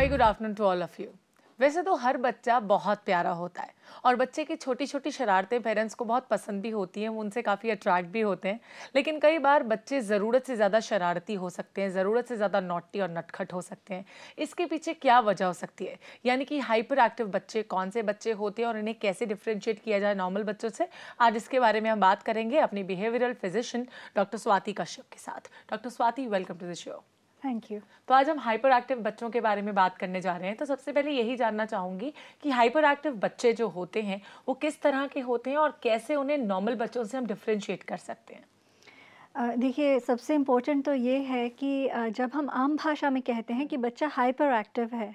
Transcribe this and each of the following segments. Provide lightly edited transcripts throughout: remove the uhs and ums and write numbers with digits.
Very good afternoon to all of you. वैसे तो हर बच्चा बहुत प्यारा होता है और बच्चे की छोटी छोटी शरारतें पेरेंट्स को बहुत पसंद भी होती हैं, वो उनसे काफ़ी अट्रैक्ट भी होते हैं। लेकिन कई बार बच्चे ज़रूरत से ज़्यादा शरारती हो सकते हैं, ज़रूरत से ज़्यादा नॉटी और नटखट हो सकते हैं। इसके पीछे क्या वजह हो सकती है, यानी कि हाइपर एक्टिव बच्चे कौन से बच्चे होते हैं और इन्हें कैसे डिफ्रेंशिएट किया जाए नॉर्मल बच्चों से, आज इसके बारे में हम बात करेंगे अपनी behavioural physician doctor Swati Kashyap के साथ। Doctor Swati, welcome to the show. Thank you. तो आज हम हाइपर एक्टिव बच्चों के बारे में बात करने जा रहे हैं। तो सबसे पहले यही जानना चाहूंगी कि हाइपर एक्टिव बच्चे जो होते हैं वो किस तरह के होते हैं और कैसे उन्हें नॉर्मल बच्चों से हम डिफरेंशिएट कर सकते हैं। देखिए, सबसे इम्पोर्टेंट तो ये है कि जब हम आम भाषा में कहते हैं कि बच्चा हाइपर एक्टिव है,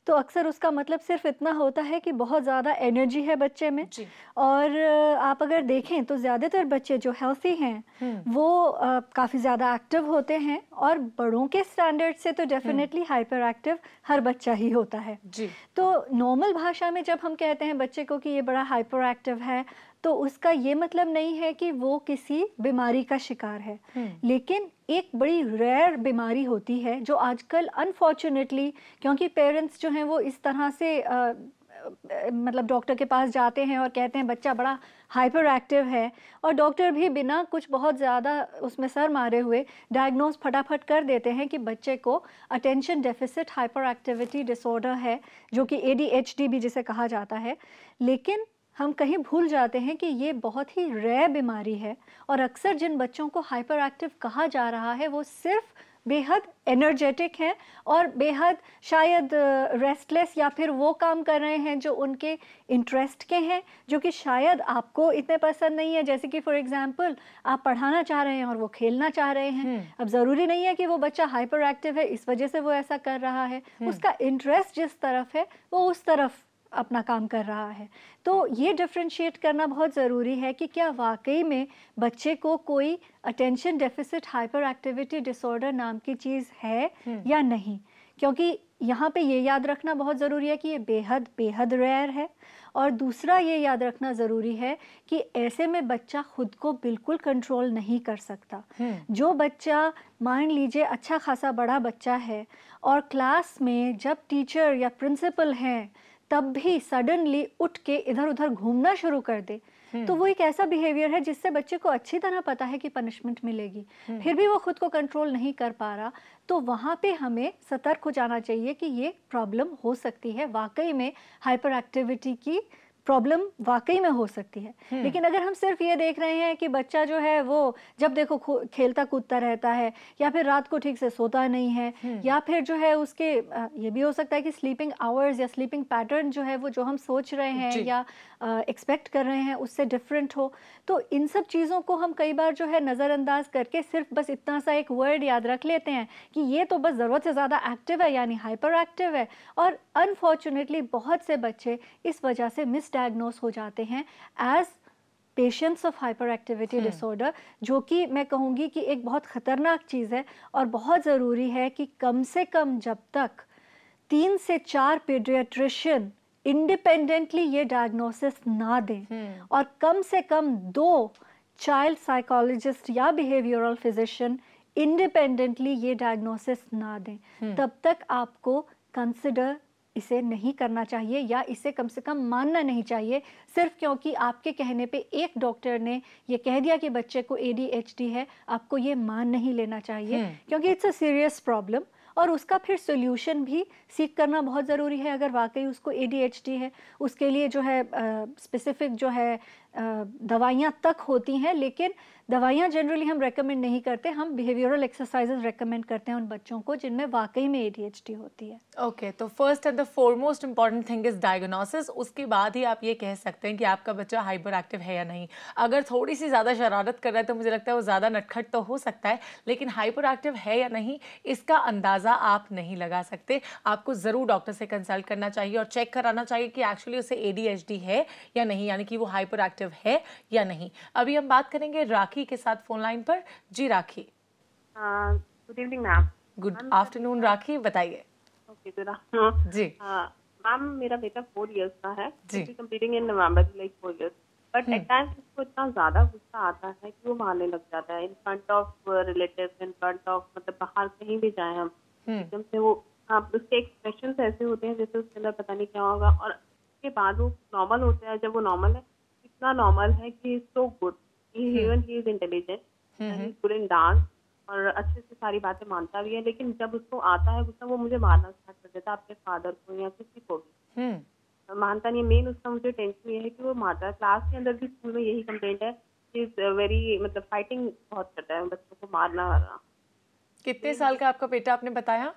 तो अक्सर उसका मतलब सिर्फ इतना होता है कि बहुत ज़्यादा एनर्जी है बच्चे में। जी। और आप अगर देखें तो ज़्यादातर बच्चे जो हेल्थी हैं वो काफ़ी ज़्यादा एक्टिव होते हैं, और बड़ों के स्टैंडर्ड से तो डेफिनेटली हाइपर एक्टिव हर बच्चा ही होता है। जी। तो नॉर्मल भाषा में जब हम कहते हैं बच्चे को कि ये बड़ा हाइपर एक्टिव है, तो उसका ये मतलब नहीं है कि वो किसी बीमारी का शिकार है। लेकिन एक बड़ी रेयर बीमारी होती है जो आजकल अनफॉर्चुनेटली, क्योंकि पेरेंट्स जो हैं वो इस तरह से मतलब डॉक्टर के पास जाते हैं और कहते हैं बच्चा बड़ा हाइपर एक्टिव है, और डॉक्टर भी बिना कुछ बहुत ज़्यादा उसमें सर मारे हुए डायग्नोज फटाफट कर देते हैं कि बच्चे को attention deficit hyper activity disorder है, जो कि ADHD भी जिसे कहा जाता है। लेकिन हम कहीं भूल जाते हैं कि ये बहुत ही रेयर बीमारी है, और अक्सर जिन बच्चों को हाइपर एक्टिव कहा जा रहा है वो सिर्फ बेहद एनर्जेटिक हैं और बेहद शायद रेस्टलेस, या फिर वो काम कर रहे हैं जो उनके इंटरेस्ट के हैं, जो कि शायद आपको इतने पसंद नहीं है। जैसे कि फॉर एग्जांपल आप पढ़ाना चाह रहे हैं और वो खेलना चाह रहे हैं। अब ज़रूरी नहीं है कि वो बच्चा हाइपर एक्टिव है इस वजह से वो ऐसा कर रहा है, उसका इंटरेस्ट जिस तरफ है वो उस तरफ अपना काम कर रहा है। तो ये डिफरेंशिएट करना बहुत ज़रूरी है कि क्या वाकई में बच्चे को कोई attention deficit hyper activity disorder नाम की चीज़ है या नहीं, क्योंकि यहाँ पे ये याद रखना बहुत ज़रूरी है कि ये बेहद बेहद रेयर है। और दूसरा ये याद रखना ज़रूरी है कि ऐसे में बच्चा खुद को बिल्कुल कंट्रोल नहीं कर सकता। जो बच्चा मान लीजिए अच्छा खासा बड़ा बच्चा है और क्लास में जब टीचर या प्रिंसिपल हैं तब भी सडनली उठ के इधर उधर घूमना शुरू कर दे, तो वो एक ऐसा बिहेवियर है जिससे बच्चे को अच्छी तरह पता है कि पनिशमेंट मिलेगी, फिर भी वो खुद को कंट्रोल नहीं कर पा रहा। तो वहाँ पे हमें सतर्क हो जाना चाहिए कि ये प्रॉब्लम हो सकती है, वाकई में हाइपर एक्टिविटी की प्रॉब्लम वाकई में हो सकती है। लेकिन अगर हम सिर्फ ये देख रहे हैं कि बच्चा जो है वो जब देखो खेलता कूदता रहता है, या फिर रात को ठीक से सोता नहीं है, या फिर जो है उसके ये भी हो सकता है कि स्लीपिंग आवर्स या स्लीपिंग पैटर्न जो है वो जो हम सोच रहे हैं या एक्सपेक्ट कर रहे हैं उससे डिफरेंट हो, तो इन सब चीज़ों को हम कई बार जो है नज़रअंदाज करके सिर्फ बस इतना सा एक वर्ड याद रख लेते हैं कि ये तो बस ज़रूरत से ज़्यादा एक्टिव है यानी हाइपर एक्टिव है। और अनफॉर्चुनेटली बहुत से बच्चे इस वजह से मिसडायग्नोस हो जाते हैं as patients of hyperactivity disorder, जो कि मैं कहूँगी कि एक बहुत ख़तरनाक चीज़ है। और बहुत ज़रूरी है कि कम से कम जब तक 3 से 4 पीडियाट्रिशियन इंडिपेंडेंटली ये डायग्नोसिस ना दें, और कम से कम 2 चाइल्ड साइकोलॉजिस्ट या बिहेवियरल फिजिशियन इंडिपेंडेंटली ये डायग्नोसिस ना दें, तब तक आपको कंसिडर इसे नहीं करना चाहिए, या इसे कम से कम मानना नहीं चाहिए सिर्फ क्योंकि आपके कहने पे एक डॉक्टर ने ये कह दिया कि बच्चे को ADHD है। आपको ये मान नहीं लेना चाहिए, क्योंकि इट्स अ सीरियस प्रॉब्लम, और उसका फिर सोल्यूशन भी सीख करना बहुत ज़रूरी है। अगर वाकई उसको ADHD है, उसके लिए जो है स्पेसिफिक जो है दवाइयाँ तक होती हैं, लेकिन दवाइयाँ जनरली हम रेकमेंड नहीं करते, हम बिहेवियरल एक्सरसाइजेज रेकमेंड करते हैं उन बच्चों को जिनमें वाकई में ADHD होती है। ओके, तो first and the foremost important thing is diagnosis. उसके बाद ही आप ये कह सकते हैं कि आपका बच्चा हाइपर एक्टिव है या नहीं। अगर थोड़ी सी ज़्यादा शरारत कर रहा है तो मुझे लगता है वो ज़्यादा नटखट तो हो सकता है, लेकिन हाइपर एक्टिव है या नहीं इसका अंदाज़ा आप नहीं लगा सकते। आपको ज़रूर डॉक्टर से कंसल्ट करना चाहिए और चेक कराना चाहिए कि एक्चुअली उसे ADHD है या नहीं, यानी कि वो हाइपर एक्टिव है या नहीं। अभी हम बात करेंगे राखी के साथ फोन लाइन पर। जी Rakhi. Good evening ma'am. Good afternoon Rakhi, बताइए। ओके, गुड आफ्टरनून जी। मैम, मेरा बेटा 4 इयर्स का है, जी। Completing in November, like 4 years, but at times उसको इतना ज्यादा गुस्सा आता है कि वो मारने लग जाता है in front of relatives, in front of, मतलब बाहर कहीं भी जाए हम एकदम से वो हाँ, उसके एक्सप्रेशंस ऐसे होते हैं जैसे उसके अंदर पता नहीं क्या होगा, और उसके बाद वो नॉर्मल होता है। जब वो नॉर्मल है, इतना नॉर्मल है कि so good, even he is intelligent and he good in dance, और अच्छे से सारी बातें मानता भी है। लेकिन जब उसको आता है गुस्सा, वो मुझे मारना स्टार्ट कर देता है, अपने फादर को या किसी को भी। मानता नहीं। मेन उसका मुझे टेंशन ये है कि वो मारता है। क्लास के अंदर भी, स्कूल में यही कंप्लेंट है कि वेरी मतलब फाइटिंग बहुत करता है, बच्चों को मारना वारना। कितने साल का आपका बेटा आपने बताया?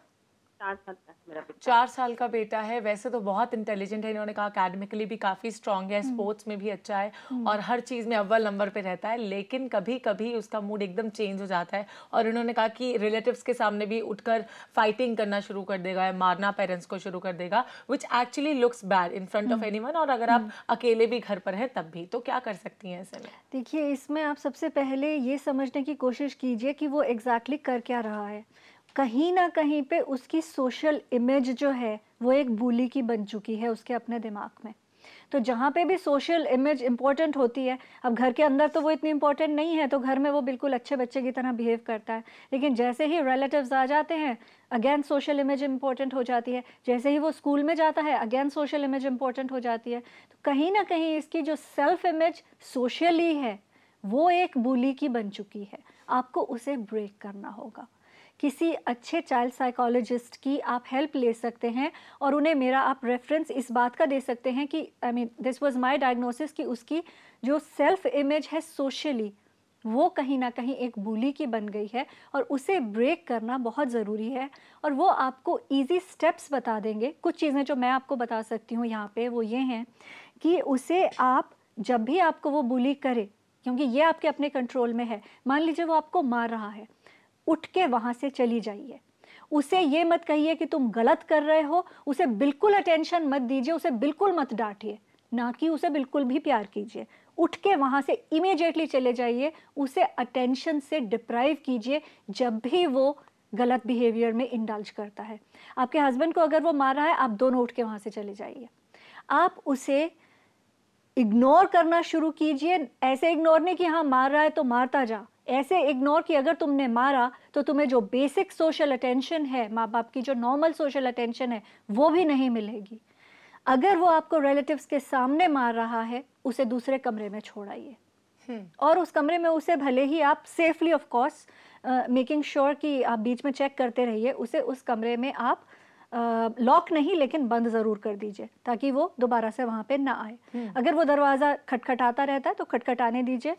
4 साल का है मेरा बेटा। 4 साल का बेटा है। वैसे तो बहुत इंटेलिजेंट है, इन्होंने कहा अकेडमिकली भी काफ़ी स्ट्रांग है, स्पोर्ट्स में भी अच्छा है और हर चीज़ में अव्वल नंबर पे रहता है। लेकिन कभी कभी उसका मूड एकदम चेंज हो जाता है और इन्होंने कहा कि रिलेटिव्स के सामने भी उठकर फाइटिंग करना शुरू कर देगा, मारना पेरेंट्स को शुरू कर देगा, which actually looks bad in front of anyone. और अगर आप अकेले भी घर पर हैं तब भी, तो क्या कर सकती हैं ऐसे में? देखिए, इसमें आप सबसे पहले ये समझने की कोशिश कीजिए कि वो एग्जैक्टली कर क्या रहा है। कहीं ना कहीं पे उसकी सोशल इमेज जो है वो एक bully की बन चुकी है उसके अपने दिमाग में। तो जहाँ पे भी सोशल इमेज इम्पोर्टेंट होती है, अब घर के अंदर तो वो इतनी इम्पोर्टेंट नहीं है, तो घर में वो बिल्कुल अच्छे बच्चे की तरह बिहेव करता है। लेकिन जैसे ही रिलेटिव्स आ जाते हैं, अगेन सोशल इमेज इम्पोर्टेंट हो जाती है। जैसे ही वो स्कूल में जाता है, अगेन सोशल इमेज इम्पोर्टेंट हो जाती है। तो कहीं ना कहीं इसकी जो सेल्फ इमेज सोशली है वो एक bully की बन चुकी है। आपको उसे ब्रेक करना होगा। किसी अच्छे चाइल्ड साइकोलॉजिस्ट की आप हेल्प ले सकते हैं और उन्हें मेरा आप रेफरेंस इस बात का दे सकते हैं कि दिस वाज माय डायग्नोसिस कि उसकी जो सेल्फ इमेज है सोशली, वो कहीं ना कहीं एक bully की बन गई है और उसे ब्रेक करना बहुत ज़रूरी है। और वो आपको इजी स्टेप्स बता देंगे। कुछ चीज़ें जो मैं आपको बता सकती हूँ यहाँ पे वो ये हैं कि उसे आप जब भी आपको वो bully करे, क्योंकि ये आपके अपने कंट्रोल में है, मान लीजिए वो आपको मार रहा है, उठ के वहाँ से चली जाइए। उसे ये मत कहिए कि तुम गलत कर रहे हो, उसे बिल्कुल अटेंशन मत दीजिए, उसे बिल्कुल मत डांटिए, ना कि उसे बिल्कुल भी प्यार कीजिए। उठ के वहाँ से इमीडिएटली चले जाइए, उसे अटेंशन से डिप्राइव कीजिए जब भी वो गलत बिहेवियर में इंडल्ज करता है। आपके हस्बैंड को अगर वो मार रहा है, आप दोनों उठ के वहाँ से चले जाइए। आप उसे इग्नोर करना शुरू कीजिए। ऐसे इग्नोर नहीं कि हाँ मार रहा है तो मारता जा, ऐसे इग्नोर कि अगर तुमने मारा तो तुम्हें जो बेसिक सोशल अटेंशन है, माँ बाप की जो नॉर्मल सोशल अटेंशन है, वो भी नहीं मिलेगी। अगर वो आपको रिलेटिव्स के सामने मार रहा है, उसे दूसरे कमरे में छोड़ाइए और उस कमरे में उसे भले ही आप safely of course making sure कि आप बीच में चेक करते रहिए, उसे उस कमरे में आप लॉक नहीं लेकिन बंद ज़रूर कर दीजिए ताकि वो दोबारा से वहाँ पे ना आए। अगर वो दरवाज़ा खटखटाता रहता है तो खटखटाने दीजिए।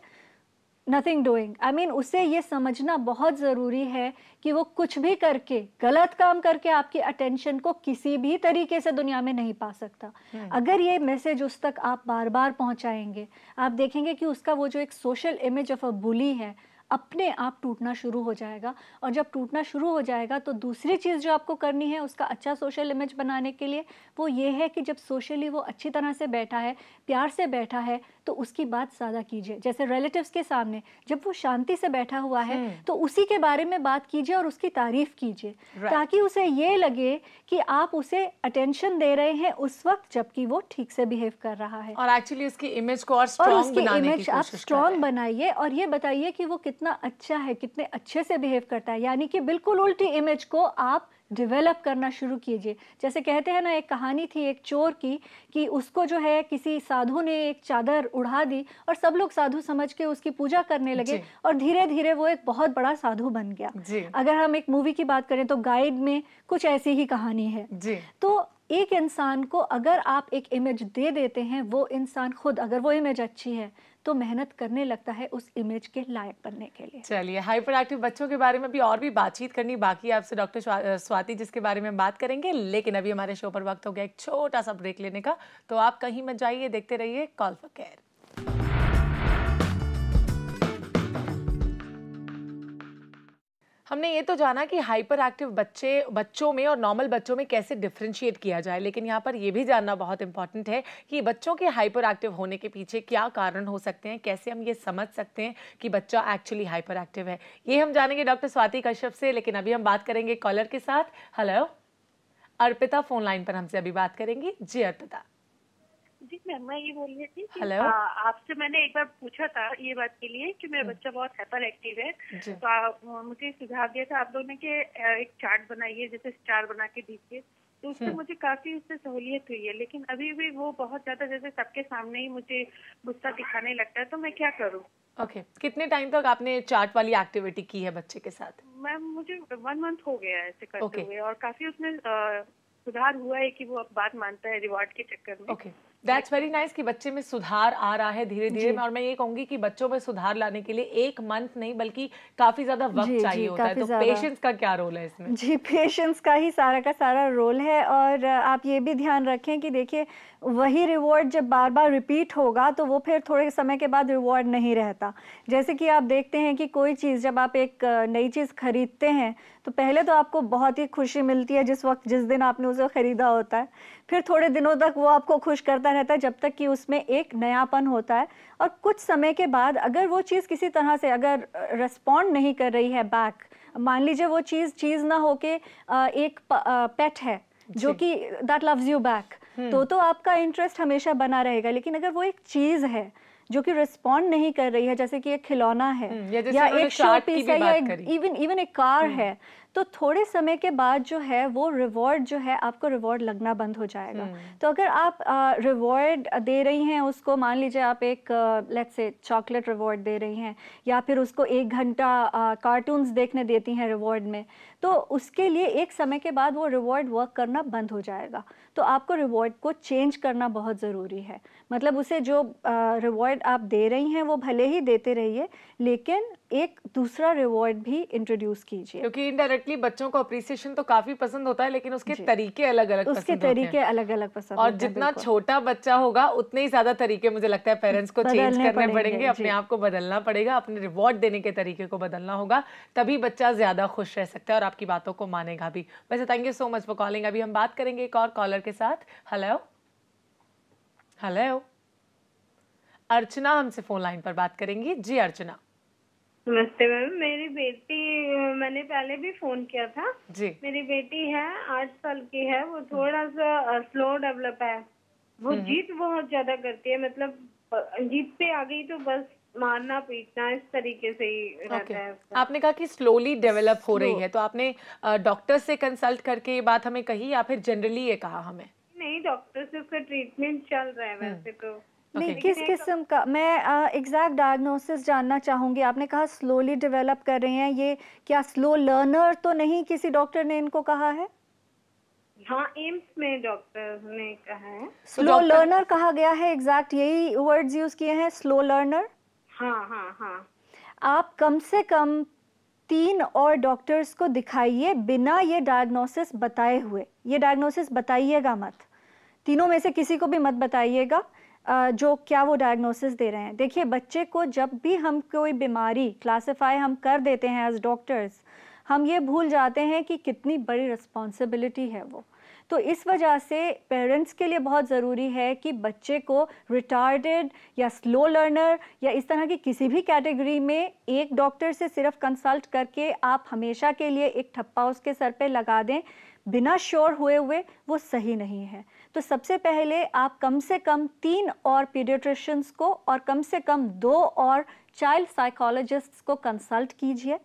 नथिंग डूइंग, आई मीन उसे ये समझना बहुत ज़रूरी है कि वो कुछ भी करके, गलत काम करके आपकी अटेंशन को किसी भी तरीके से दुनिया में नहीं पा सकता। अगर ये मैसेज उस तक आप बार बार पहुंचाएंगे, आप देखेंगे कि उसका वो जो एक सोशल इमेज ऑफ अ बुली है अपने आप टूटना शुरू हो जाएगा। और जब टूटना शुरू हो जाएगा तो दूसरी चीज़ जो आपको करनी है उसका अच्छा सोशल इमेज बनाने के लिए, वो ये है कि जब सोशली वो अच्छी तरह से बैठा है, प्यार से बैठा है, तो उसकी बात ज़्यादा कीजिए। जैसे रिलेटिव्स के सामने जब वो शांति से बैठा हुआ है तो उसी के बारे में बात कीजिए और उसकी तारीफ कीजिए, ताकि उसे ये लगे कि आप उसे अटेंशन दे रहे हैं उस वक्त जबकि वो ठीक से बिहेव कर रहा है। और एक्चुअली उसकी इमेज को और स्ट्रॉन्ग बनाने की कोशिश आप स्ट्रॉन्ग बनाइए और ये बताइए कि वो कितना अच्छा है, कितने अच्छे से बिहेव करता है। यानी कि बिल्कुल उल्टी इमेज को आप डेवलप करना शुरू कीजिए। जैसे कहते हैं ना, एक कहानी थी एक चोर की कि उसको जो है किसी साधु ने एक चादर उड़ा दी और सब लोग साधु समझ के उसकी पूजा करने लगे और धीरे धीरे वो एक बहुत बड़ा साधु बन गया। अगर हम एक मूवी की बात करें तो गाइड में कुछ ऐसी ही कहानी है। तो एक इंसान को अगर आप एक इमेज दे देते हैं, वो इंसान खुद अगर वो इमेज अच्छी है तो मेहनत करने लगता है उस इमेज के लायक बनने के लिए। चलिए, हाइपर एक्टिव बच्चों के बारे में भी और भी बातचीत करनी बाकी है आपसे डॉक्टर स्वाति, जिसके बारे में बात करेंगे। लेकिन अभी हमारे शो पर वक्त हो गया एक छोटा सा ब्रेक लेने का, तो आप कहीं मत जाइए, देखते रहिए कॉल फॉर केयर। हमने ये तो जाना कि हाइपर एक्टिव बच्चों में और नॉर्मल बच्चों में कैसे डिफरेंशिएट किया जाए, लेकिन यहाँ पर ये भी जानना बहुत इंपॉर्टेंट है कि बच्चों के हाइपर एक्टिव होने के पीछे क्या कारण हो सकते हैं, कैसे हम ये समझ सकते हैं कि बच्चा एक्चुअली हाइपर एक्टिव है। ये हम जानेंगे डॉक्टर स्वाति कश्यप से, लेकिन अभी हम बात करेंगे कॉलर के साथ। हेलो, अर्पिता फोन लाइन पर हमसे अभी बात करेंगी। जी अर्पिता। जी मैम, मैं ये बोल रही थी कि हेलो। आपसे मैंने एक बार पूछा था ये बात के लिए कि मेरा बच्चा बहुत हाइपर एक्टिव है, जी। तो मुझे सुझाव दिया था आप लोगों ने कि एक चार्ट बनाइए, जैसे स्टार बना के दीजिए, तो उससे मुझे काफी उससे सहूलियत हुई है। लेकिन अभी भी वो बहुत ज्यादा जैसे सबके सामने ही मुझे गुस्सा दिखाने लगता है, तो मैं क्या करूँ? ओके, कितने टाइम तक आपने चार्ट वाली एक्टिविटी की है बच्चे के साथ? मैम मुझे 1 मंथ हो गया है ऐसे करते ओके। हुए, और काफी उसमें सुधार हुआ है कि वो अब बात मानता है रिवॉर्ड के चक्कर में। ओके, दैट्स वेरी नाइस कि बच्चे में सुधार आ रहा है धीरे धीरे जी में। और मैं ये कहूंगी कि बच्चों में सुधार लाने के लिए 1 मंथ नहीं बल्कि काफी ज्यादा वक्त जी चाहिए जी, होता है। काफी तो ज्यादा। पेशेंस का क्या रोल है इसमें? जी, पेशेंस का ही सारा का सारा रोल है। और आप ये भी ध्यान रखें कि देखिए, वही रिवॉर्ड जब बार बार रिपीट होगा तो वो फिर थोड़े समय के बाद रिवॉर्ड नहीं रहता। जैसे कि आप देखते हैं कि कोई चीज़ जब आप एक नई चीज़ खरीदते हैं तो पहले तो आपको बहुत ही खुशी मिलती है जिस दिन आपने उसे ख़रीदा होता है। फिर थोड़े दिनों तक वो आपको खुश करता रहता है जब तक कि उसमें एक नयापन होता है। और कुछ समय के बाद अगर वो चीज़ किसी तरह से अगर रिस्पॉन्ड नहीं कर रही है बैक, मान लीजिए वो चीज़ ना होके एक पेट है जो कि दैट लव्स यू बैक, तो आपका इंटरेस्ट हमेशा बना रहेगा। लेकिन अगर वो एक चीज़ है जो कि रिस्पॉन्ड नहीं कर रही है, जैसे कि एक खिलौना है या एक शो पीस है या इवन एक कार है, तो थोड़े समय के बाद जो है वो रिवॉर्ड जो है आपको रिवॉर्ड लगना बंद हो जाएगा। तो अगर आप रिवॉर्ड दे रही हैं उसको, मान लीजिए आप एक लेट्स से चॉकलेट रिवॉर्ड दे रही हैं या फिर उसको 1 घंटा कार्टून्स देखने देती हैं रिवॉर्ड में, तो उसके लिए एक समय के बाद वो रिवॉर्ड वर्क करना बंद हो जाएगा। तो आपको रिवॉर्ड को चेंज करना बहुत ज़रूरी है। मतलब उसे जो रिवॉर्ड आप दे रही हैं वो भले ही देते रहिए, लेकिन एक दूसरा रिवॉर्ड भी इंट्रोड्यूस कीजिए। क्योंकि इनडायरेक्टली बच्चों को अप्रिसिएशन तो काफी पसंद होता है, लेकिन उसके तरीके अलग अलग उसके पसंद होते हैं। तरीके अलग अलग पसंद और होते हैं, जितना बिल्कुल। छोटा बच्चा होगा उतने ही ज्यादा तरीके मुझे लगता है पेरेंट्स को चेंज बदलने करने पड़ेंगे, पड़ेंगे, अपने जी। आप को बदलना पड़ेगा, अपने रिवॉर्ड देने के तरीके को बदलना होगा, तभी बच्चा ज्यादा खुश रह सकता है और आपकी बातों को मानेगा भी। वैसे thank you so much for calling. अभी हम बात करेंगे एक और कॉलर के साथ। हेलो हेलो, अर्चना हमसे फोन लाइन पर बात करेंगी। जी अर्चना। नमस्ते मैम, मेरी बेटी, मैंने पहले भी फोन किया था जी। मेरी बेटी है 8 साल की है, वो थोड़ा सा स्लो डेवलप है। वो जिद बहुत ज्यादा करती है, मतलब जिद पे आ गई तो बस मारना पीटना इस तरीके से ही रहता है उसका। आपने कहा कि स्लोली डेवलप हो रही है, तो आपने डॉक्टर से कंसल्ट करके ये बात हमें कही या फिर जनरली ये कहा हमें? नहीं, डॉक्टर से उसका ट्रीटमेंट चल रहा है वैसे तो। नहीं, किस किस्म का, मैं एग्जैक्ट डायग्नोसिस जानना चाहूंगी। आपने कहा स्लोली डेवलप कर रही हैं, ये क्या स्लो लर्नर तो नहीं किसी डॉक्टर ने इनको कहा है? हाँ, एम्स में डॉक्टर ने कहा है। स्लो लर्नर कहा गया है, एग्जैक्ट यही वर्ड्स यूज किए हैं, स्लो लर्नर। हाँ हाँ हाँ। आप कम से कम 3 और डॉक्टर्स को दिखाइए बिना ये डायग्नोसिस बताए हुए। ये डायग्नोसिस बताइएगा मत, तीनों में से किसी को भी मत बताइएगा जो क्या वो डायग्नोसिस दे रहे हैं। देखिए, बच्चे को जब भी हम कोई बीमारी क्लासिफाई हम कर देते हैं एज डॉक्टर्स, हम ये भूल जाते हैं कि कितनी बड़ी रिस्पॉन्सिबिलिटी है वो। तो इस वजह से पेरेंट्स के लिए बहुत ज़रूरी है कि बच्चे को रिटार्डेड या स्लो लर्नर या इस तरह की किसी भी कैटेगरी में एक डॉक्टर से सिर्फ कंसल्ट करके आप हमेशा के लिए एक ठप्पा उसके सर पे लगा दें बिना श्योर हुए वो सही नहीं है। तो सबसे पहले आप कम से कम 3 और पीडियाट्रिशियंस को और कम से कम 2 और चाइल्ड साइकोलॉजिस्ट्स को कंसल्ट कीजिए।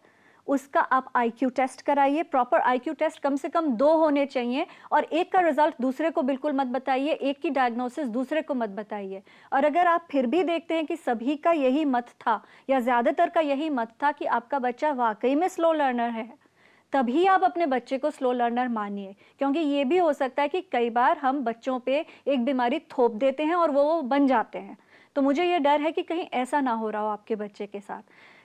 उसका आप आईक्यू टेस्ट कराइए, प्रॉपर आईक्यू टेस्ट कम से कम 2 होने चाहिए, और एक का रिजल्ट दूसरे को बिल्कुल मत बताइए, एक की डायग्नोसिस दूसरे को मत बताइए। और अगर आप फिर भी देखते हैं कि सभी का यही मत था या ज़्यादातर का यही मत था कि आपका बच्चा वाकई में स्लो लर्नर है, तभी आप अपने बच्चे को स्लो लर्नर मानिए। क्योंकि ये भी हो सकता है कि कई बार हम बच्चों पे एक बीमारी थोप देते हैं और वो बन जाते हैं। तो मुझे ये डर है कि कहीं ऐसा ना हो रहा हो आपके बच्चे के साथ।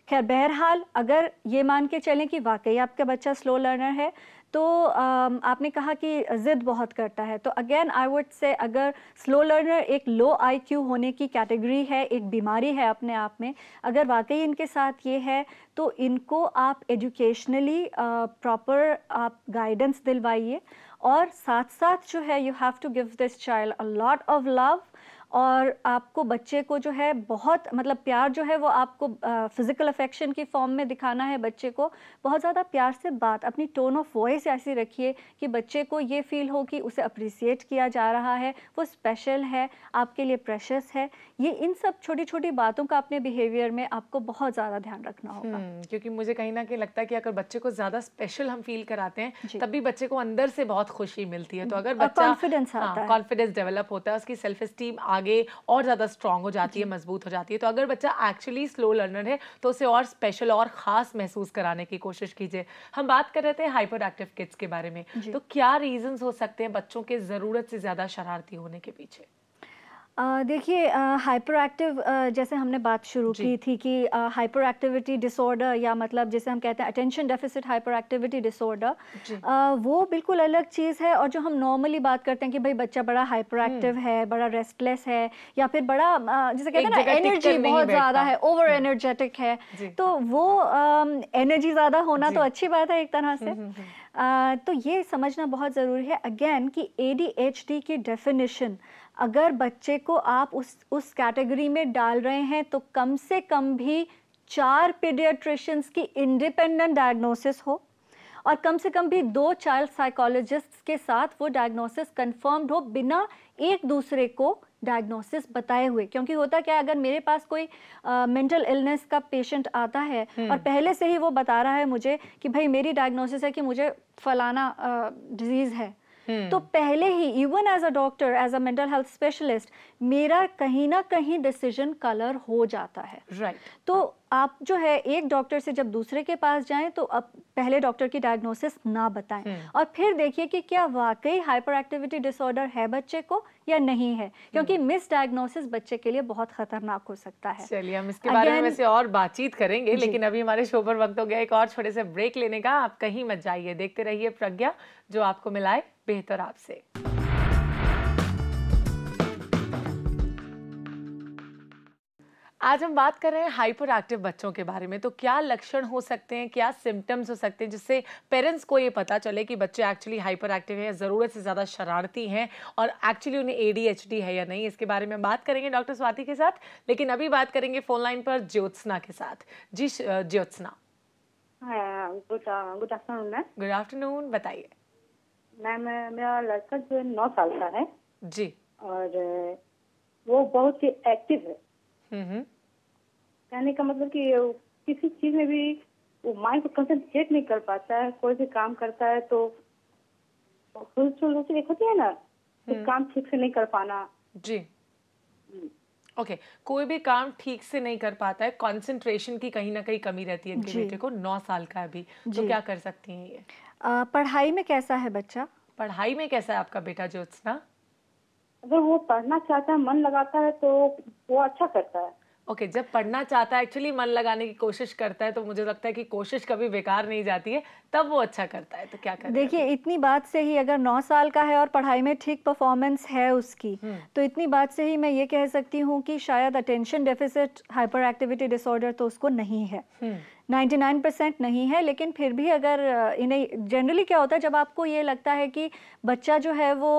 खैर, बहरहाल अगर ये मान के चलें कि वाकई आपका बच्चा स्लो लर्नर है, तो आपने कहा कि ज़िद बहुत करता है, तो अगेन आई वुड से अगर स्लो लर्नर एक लो आईक्यू होने की कैटेगरी है, एक बीमारी है अपने आप में, अगर वाकई इनके साथ ये है, तो इनको आप एजुकेशनली प्रॉपर आप गाइडेंस दिलवाइए। और साथ साथ जो है, you have to give this child a lot of love और आपको बच्चे को जो है बहुत मतलब प्यार जो है वो आपको फिजिकल अफेक्शन की फॉर्म में दिखाना है बच्चे को। बहुत ज़्यादा प्यार से बात, अपनी टोन ऑफ वॉइस ऐसी रखिए कि बच्चे को ये फील हो कि उसे अप्रिसिएट किया जा रहा है, वो स्पेशल है, आपके लिए प्रेशियस है। ये इन सब छोटी छोटी बातों का अपने बिहेवियर में आपको बहुत ज़्यादा ध्यान रखना होगा। क्योंकि मुझे कहीं ना कहीं लगता है कि अगर बच्चे को ज़्यादा स्पेशल हम फील कराते हैं तभी बच्चे को अंदर से बहुत खुशी मिलती है। तो अगर बच्चा कॉन्फिडेंस आता है, कॉन्फिडेंस डेवलप होता है, उसकी सेल्फ एस्टीम आगे और ज़्यादा स्ट्रांग हो जाती है, मजबूत हो जाती है। तो अगर बच्चा एक्चुअली स्लो लर्नर है तो उसे और स्पेशल और ख़ास महसूस कराने की कोशिश कीजिए। हम बात कर रहे थे हाइपर एक्टिव किड्स के बारे में, तो क्या रीजंस हो सकते हैं बच्चों के ज़रूरत से ज़्यादा शरारती होने के पीछे? देखिए हाइपर एक्टिव जैसे हमने बात शुरू की थी कि हाइपर एक्टिविटी डिसऑर्डर या मतलब जैसे हम कहते हैं attention deficit hyper activity disorder, वो बिल्कुल अलग चीज़ है। और जो हम नॉर्मली बात करते हैं कि भाई बच्चा बड़ा हाइपर एक्टिव है, बड़ा रेस्टलेस है, या फिर बड़ा जैसे कहते हैं ना एनर्जी बहुत ज़्यादा है, ओवर एनर्जेटिक है, तो वो एनर्जी ज़्यादा होना तो अच्छी बात है एक तरह से। तो ये समझना बहुत ज़रूरी है अगेन कि ADHD की डेफिनेशन अगर बच्चे को आप उस कैटेगरी में डाल रहे हैं तो कम से कम भी 4 पीडियाट्रिशियंस की इंडिपेंडेंट डायग्नोसिस हो और कम से कम भी 2 चाइल्ड साइकोलॉजिस्ट्स के साथ वो डायग्नोसिस कंफर्म्ड हो बिना एक दूसरे को डायग्नोसिस बताए हुए। क्योंकि होता क्या है, अगर मेरे पास कोई मेंटल इलनेस का पेशेंट आता है और पहले से ही वो बता रहा है मुझे कि भाई मेरी डायग्नोसिस है कि मुझे फलाना डिजीज़ है, तो पहले ही even as a doctor, as a mental health specialist, मेरा कहीं ना कहीं डिसीजन कलर हो जाता है। राइट। तो आप जो है एक डॉक्टर से जब दूसरे के पास जाएं तो अब पहले डॉक्टर की डायग्नोसिस ना बताएं और फिर देखिए कि क्या वाकई हाइपर एक्टिविटी डिसऑर्डर है बच्चे को या नहीं है, क्योंकि मिस डायग्नोसिस बच्चे के लिए बहुत खतरनाक हो सकता है। चलिए हम इसके बारे में वैसे और बातचीत करेंगे, लेकिन अभी हमारे शो पर वक्त हो गया एक और छोटे से ब्रेक लेने का। आप कहीं मत जाइए, देखते रहिए प्रज्ञा, जो आपको मिलाए बेहतर आपसे। आज हम बात कर रहे हैं हाइपर एक्टिव बच्चों के बारे में। तो क्या लक्षण हो सकते हैं, क्या सिम्टम्स हो सकते हैं जिससे पेरेंट्स को ये पता चले कि बच्चे एक्चुअली हाइपर एक्टिव है या ज़रूरत से ज़्यादा शरारती हैं और एक्चुअली उन्हें ADHD है या नहीं। इसके बारे में बात करेंगे डॉक्टर स्वाति के साथ, लेकिन अभी बात करेंगे फोन लाइन पर ज्योत्सना के साथ। जी Jyotsna. Good afternoon ma'am. Good afternoon, बताइए। मैम मेरा लड़का जो 9 साल का है जी, और वो बहुत ही एक्टिव है। कहने का मतलब कि किसी चीज में भी वो माइंड को कंसंट्रेट नहीं कर पाता है। कोई भी काम करता है तो एक होती है ना, तो काम ठीक से नहीं कर पाना। जी, ओके। कोई भी काम ठीक से नहीं कर पाता है, कंसंट्रेशन की कहीं ना कहीं कमी रहती है इनके बेटे को, 9 साल का है अभी, तो क्या कर सकती हैं ये? पढ़ाई में कैसा है बच्चा? पढ़ाई में कैसा है आपका बेटा ज्योत्सना? अगर वो पढ़ना चाहता है, मन लगाता है तो वो अच्छा करता है। ओके, जब पढ़ना चाहता है, एक्चुअली मन लगाने की कोशिश करता है, तो मुझे लगता है कि कोशिश कभी बेकार नहीं जाती है, तब वो अच्छा करता है। तो क्या करता है? देखिए इतनी बात से ही, अगर 9 साल का है और पढ़ाई में ठीक परफॉर्मेंस है उसकी, तो इतनी बात से ही मैं ये कह सकती हूँ कि शायद attention deficit hyper activity disorder तो उसको नहीं है। 99% नहीं है, लेकिन फिर भी अगर इन्हें जनरली क्या होता है, जब आपको ये लगता है कि बच्चा जो है वो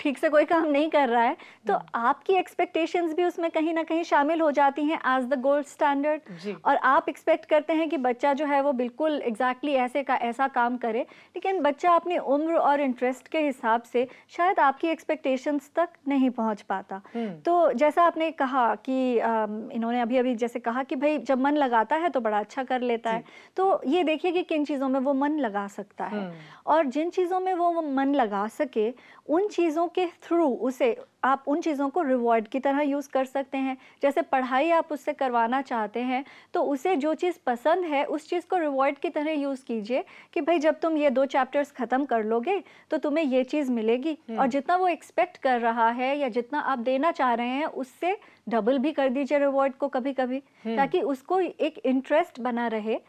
ठीक से कोई काम नहीं कर रहा है, तो आपकी एक्सपेक्टेशंस भी उसमें कहीं ना कहीं शामिल हो जाती हैं एज द गोल्ड स्टैंडर्ड, और आप एक्सपेक्ट करते हैं कि बच्चा जो है वो बिल्कुल एग्जैक्टली ऐसे का ऐसा काम करे, लेकिन बच्चा अपनी उम्र और इंटरेस्ट के हिसाब से शायद आपकी एक्सपेक्टेशंस तक नहीं पहुंच पाता। तो जैसा आपने कहा कि इन्होंने अभी अभी जैसे कहा कि भाई जब मन लगाता है तो बड़ा अच्छा कर लेता है, तो ये देखिए कि किन चीज़ों में वो मन लगा सकता है, और जिन चीज़ों में वो मन लगा सके उन चीज़ों के थ्रू उसे आप उन चीज़ों को रिवॉर्ड की तरह यूज़ कर सकते हैं। जैसे पढ़ाई आप उससे करवाना चाहते हैं तो उसे जो चीज़ पसंद है उस चीज़ को रिवॉर्ड की तरह यूज़ कीजिए कि भाई जब तुम ये 2 चैप्टर्स ख़त्म कर लोगे तो तुम्हें ये चीज़ मिलेगी, और जितना वो एक्सपेक्ट कर रहा है या जितना आप देना चाह रहे हैं उससे डबल भी कर दीजिए रिवॉर्ड को कभी कभी, ताकि उसको एक इंटरेस्ट बना रहे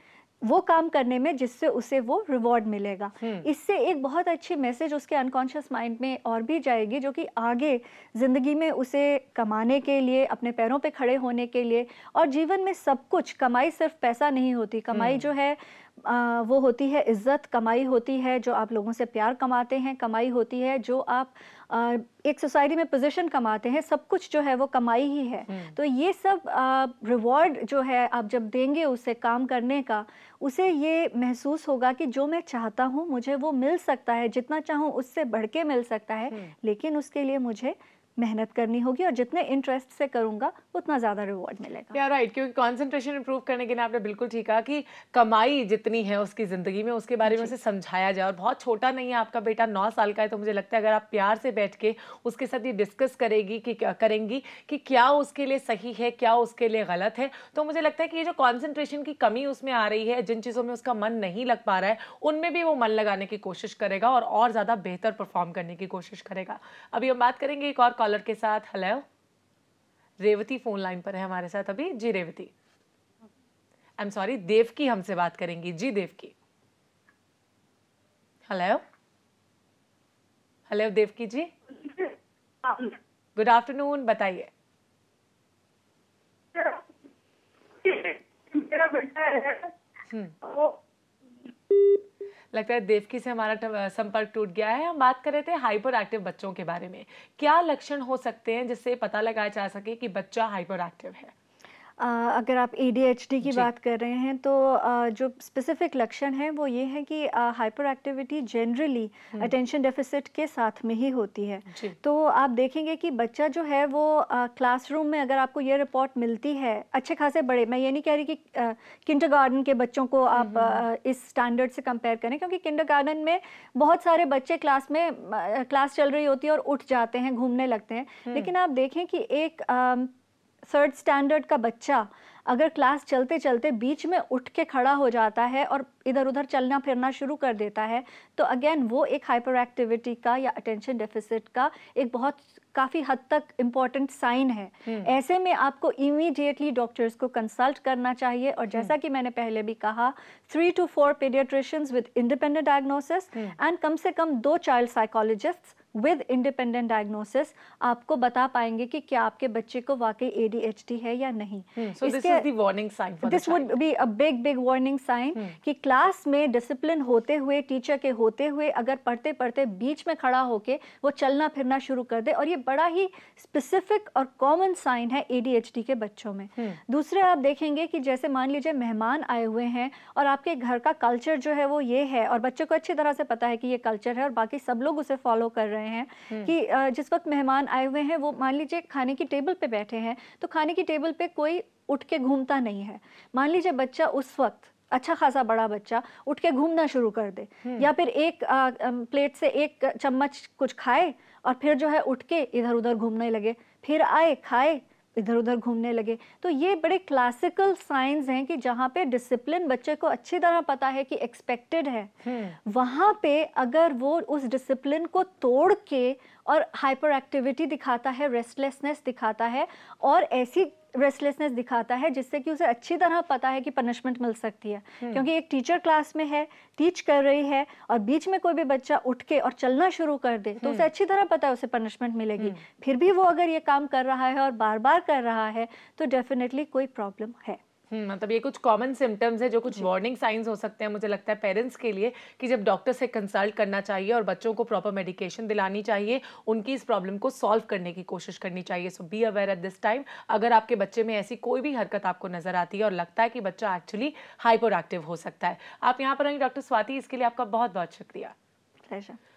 वो काम करने में जिससे उसे वो रिवॉर्ड मिलेगा। इससे एक बहुत अच्छी मैसेज उसके अनकॉन्शियस माइंड में और भी जाएगी, जो कि आगे ज़िंदगी में उसे कमाने के लिए, अपने पैरों पे खड़े होने के लिए, और जीवन में सब कुछ, कमाई सिर्फ पैसा नहीं होती, कमाई जो है वो होती है इज्जत, कमाई होती है जो आप लोगों से प्यार कमाते हैं, कमाई होती है जो आप एक सोसाइटी में पोजीशन कमाते हैं, सब कुछ जो है वो कमाई ही है। तो ये सब रिवॉर्ड जो है आप जब देंगे उसे काम करने का, उसे ये महसूस होगा कि जो मैं चाहता हूँ मुझे वो मिल सकता है, जितना चाहूँ उससे बढ़ के मिल सकता है, लेकिन उसके लिए मुझे मेहनत करनी होगी और जितने इंटरेस्ट से करूंगा उतना ज़्यादा रिवॉर्ड मिलेगा। या राइट, क्योंकि कंसंट्रेशन इंप्रूव करने के लिए आपने बिल्कुल ठीक कहा कि कमाई जितनी है उसकी ज़िंदगी में, उसके बारे में उसे समझाया जाए। और बहुत छोटा नहीं है आपका बेटा, 9 साल का है, तो मुझे लगता है अगर आप प्यार से बैठ के उसके साथ ये डिस्कस करेंगी कि क्या उसके लिए सही है, क्या उसके लिए गलत है, तो मुझे लगता है कि ये जो कॉन्सेंट्रेशन की कमी उसमें आ रही है, जिन चीज़ों में उसका मन नहीं लग पा रहा है, उनमें भी वो मन लगाने की कोशिश करेगा और ज़्यादा बेहतर परफॉर्म करने की कोशिश करेगा। अभी हम बात करेंगे एक और कॉलर के साथ। हेलो, रेवती फोन लाइन पर है हमारे साथ अभी। जी Revathi, I am sorry, Devaki हमसे बात करेंगी। जी Devaki. Hello hello Devaki ji, good afternoon, बताइए। मेरा बेटा है वो लगता है देवकी से हमारा संपर्क टूट गया है। हम बात कर रहे थे हाइपर एक्टिव बच्चों के बारे में। क्या लक्षण हो सकते हैं जिससे पता लगाया जा सके कि बच्चा हाइपर एक्टिव है? अगर आप ADHD की बात कर रहे हैं तो जो स्पेसिफिक लक्षण हैं वो ये है कि hyper activity generally attention deficit के साथ में ही होती है। तो आप देखेंगे कि बच्चा जो है वो क्लासरूम में, अगर आपको ये रिपोर्ट मिलती है अच्छे खासे बड़े, मैं ये नहीं कह रही कि किंडरगार्टन के बच्चों को आप इस स्टैंडर्ड से कंपेयर करें, क्योंकि किंडरगार्टन में बहुत सारे बच्चे क्लास चल रही होती है और उठ जाते हैं, घूमने लगते हैं। लेकिन आप देखें कि एक 3rd स्टैंडर्ड का बच्चा अगर क्लास चलते चलते बीच में उठ के खड़ा हो जाता है और इधर उधर चलना फिरना शुरू कर देता है, तो अगेन वो एक हाइपर एक्टिविटी का या अटेंशन डेफिसिट का एक बहुत काफ़ी हद तक इम्पॉर्टेंट साइन है। ऐसे में आपको इमीडिएटली डॉक्टर्स को कंसल्ट करना चाहिए। और जैसा कि मैंने पहले भी कहा, 3 to 4 paediatricians with independent diagnosis and come से कम 2 child psychologists with independent diagnosis आपको बता पाएंगे कि क्या आपके बच्चे को वाकई ADHD है या नहीं। So this is the warning sign for the This would be a big warning sign कि क्लास में डिसिप्लिन होते हुए, टीचर के होते हुए, अगर पढ़ते पढ़ते बीच में खड़ा होके वो चलना फिरना शुरू कर दे, और ये बड़ा ही स्पेसिफिक और कॉमन साइन है ADHD के बच्चों में। दूसरे आप देखेंगे कि जैसे मान लीजिए मेहमान आए हुए हैं और आपके घर का कल्चर जो है वो ये है, और बच्चे को अच्छी तरह से पता है कि ये कल्चर है और बाकी सब लोग उसे फॉलो कर रहे हैं कि जिस वक्त मेहमान आए हुए हैं वो मान लीजिए खाने की टेबल पे बैठे हैं, तो खाने की टेबल पे कोई उठ के घूमता नहीं है। मान लीजिए बच्चा उस वक्त, अच्छा खासा बड़ा बच्चा, उठ के घूमना शुरू कर दे, या फिर एक प्लेट से एक चम्मच कुछ खाए और फिर जो है उठ के इधर उधर घूमने लगे, फिर आए खाए इधर उधर घूमने लगे, तो ये बड़े क्लासिकल साइंस हैं कि जहाँ पे डिसिप्लिन बच्चे को अच्छी तरह पता है कि एक्सपेक्टेड है, वहाँ पे अगर वो उस डिसिप्लिन को तोड़ के और हाइपर एक्टिविटी दिखाता है, रेस्टलेसनेस दिखाता है, और ऐसी रेस्टलेसनेस दिखाता है जिससे कि उसे अच्छी तरह पता है कि पनिशमेंट मिल सकती है, क्योंकि एक टीचर क्लास में है, टीच कर रही है, और बीच में कोई भी बच्चा उठ के और चलना शुरू कर दे तो उसे अच्छी तरह पता है उसे पनिशमेंट मिलेगी। फिर भी वो अगर ये काम कर रहा है और बार बार कर रहा है तो डेफिनेटली कोई प्रॉब्लम है। मतलब ये कुछ कॉमन सिम्टम्स है जो कुछ वार्निंग साइंस हो सकते हैं, मुझे लगता है पेरेंट्स के लिए, कि जब डॉक्टर से कंसल्ट करना चाहिए और बच्चों को प्रॉपर मेडिकेशन दिलानी चाहिए, उनकी इस प्रॉब्लम को सॉल्व करने की कोशिश करनी चाहिए। So be aware at this time. अगर आपके बच्चे में ऐसी कोई भी हरकत आपको नजर आती है और लगता है कि बच्चा एक्चुअली हाइपर एक्टिव हो सकता है, आप यहाँ पर आई डॉक्टर स्वाति, इसके लिए आपका बहुत बहुत शुक्रिया। प्लेजर।